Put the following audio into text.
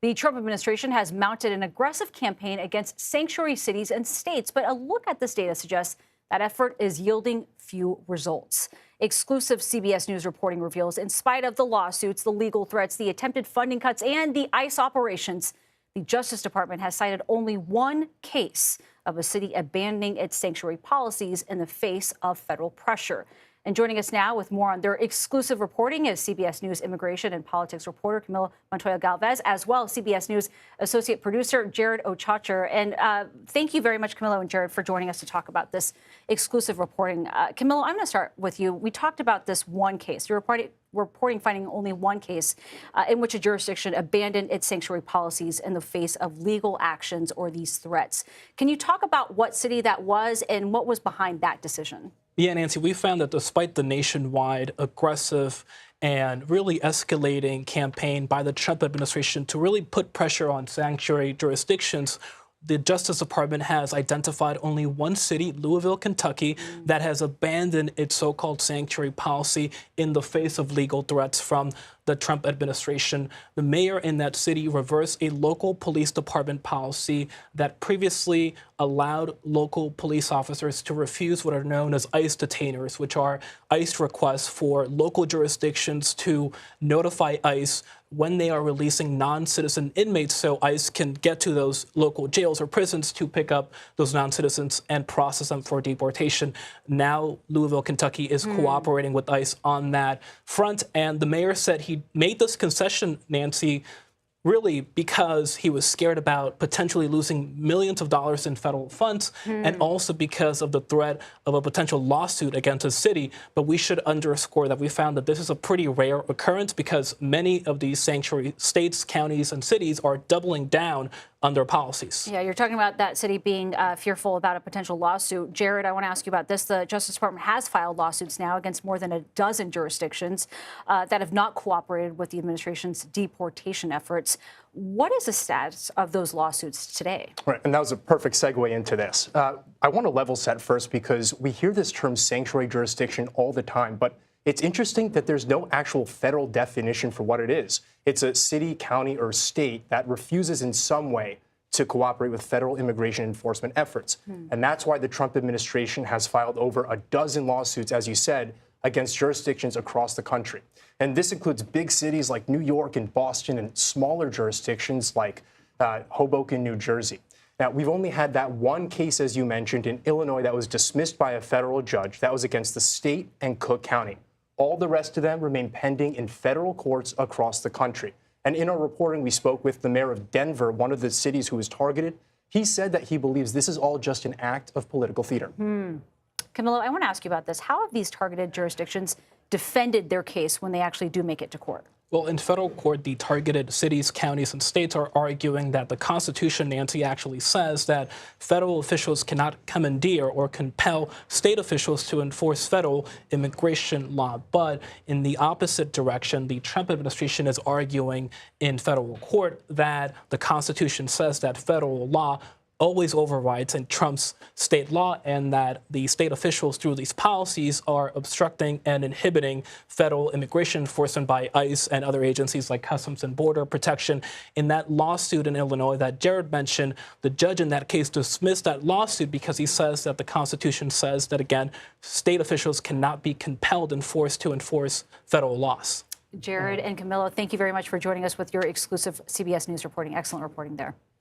The Trump administration has mounted an aggressive campaign against sanctuary cities and states, but a look at this data suggests that effort is yielding few results. Exclusive CBS News reporting reveals, in spite of the lawsuits, the legal threats, the attempted funding cuts, and the ICE operations, the Justice Department has cited only one case of a city abandoning its sanctuary policies in the face of federal pressure. And joining us now with more on their exclusive reporting is CBS News immigration and politics reporter Camilo Montoya-Galvez, as well as CBS News associate producer Jared Ochacher. And thank you very much, Camilo and Jared, for joining us to talk about this exclusive reporting. Camilo, I'm going to start with you. We talked about this one case. You're reporting finding only one case in which a jurisdiction abandoned its sanctuary policies in the face of legal actions or these threats. Can you talk about what city that was and what was behind that decision? Yeah, Nancy, we found that despite the nationwide aggressive and really escalating campaign by the Trump administration to really put pressure on sanctuary jurisdictions, the Justice Department has identified only one city, Louisville, Kentucky, that has abandoned its so-called sanctuary policy in the face of legal threats from the Trump administration. The mayor in that city reversed a local police department policy that previously allowed local police officers to refuse what are known as ICE detainers, which are ICE requests for local jurisdictions to notify ICE when they are releasing non-citizen inmates so ICE can get to those local jails or prisons to pick up those non-citizens and process them for deportation. Now Louisville, Kentucky is cooperating with ICE on that front, and the mayor said he made this concession, Nancy, really because he was scared about potentially losing millions of dollars in federal funds and also because of the threat of a potential lawsuit against his city. But we should underscore that we found that this is a pretty rare occurrence because many of these sanctuary states, counties, and cities are doubling down on their policies. Yeah, you're talking about that city being fearful about a potential lawsuit. Jared, I want to ask you about this. The Justice Department has filed lawsuits now against more than a dozen jurisdictions that have not cooperated with the administration's deportation efforts. What is the status of those lawsuits today? Right, and that was a perfect segue into this. I want to level set first because we hear this term sanctuary jurisdiction all the time, but it's interesting that there's no actual federal definition for what it is. It's a city, county, or state that refuses in some way to cooperate with federal immigration enforcement efforts. And that's why the Trump administration has filed over a dozen lawsuits, as you said, against jurisdictions across the country. And this includes big cities like New York and Boston and smaller jurisdictions like Hoboken, New Jersey. Now, we've only had that one case, as you mentioned, in Illinois that was dismissed by a federal judge. That was against the state and Cook County. All the rest of them remain pending in federal courts across the country. And in our reporting, we spoke with the mayor of Denver, one of the cities who was targeted. He said that he believes this is all just an act of political theater. Camilo, I want to ask you about this. How have these targeted jurisdictions defended their case when they actually do make it to court? Well, in federal court, the targeted cities, counties, and states are arguing that the Constitution, Nancy, actually says that federal officials cannot commandeer or compel state officials to enforce federal immigration law. But in the opposite direction, the Trump administration is arguing in federal court that the Constitution says that federal law always overrides in Trump's state law and that the state officials through these policies are obstructing and inhibiting federal immigration enforcement by ICE and other agencies like Customs and Border Protection. In that lawsuit in Illinois that Jared mentioned, the judge in that case dismissed that lawsuit because he says that the Constitution says that, again, state officials cannot be compelled and forced to enforce federal laws. Jared and Camilo, thank you very much for joining us with your exclusive CBS News reporting. Excellent reporting there.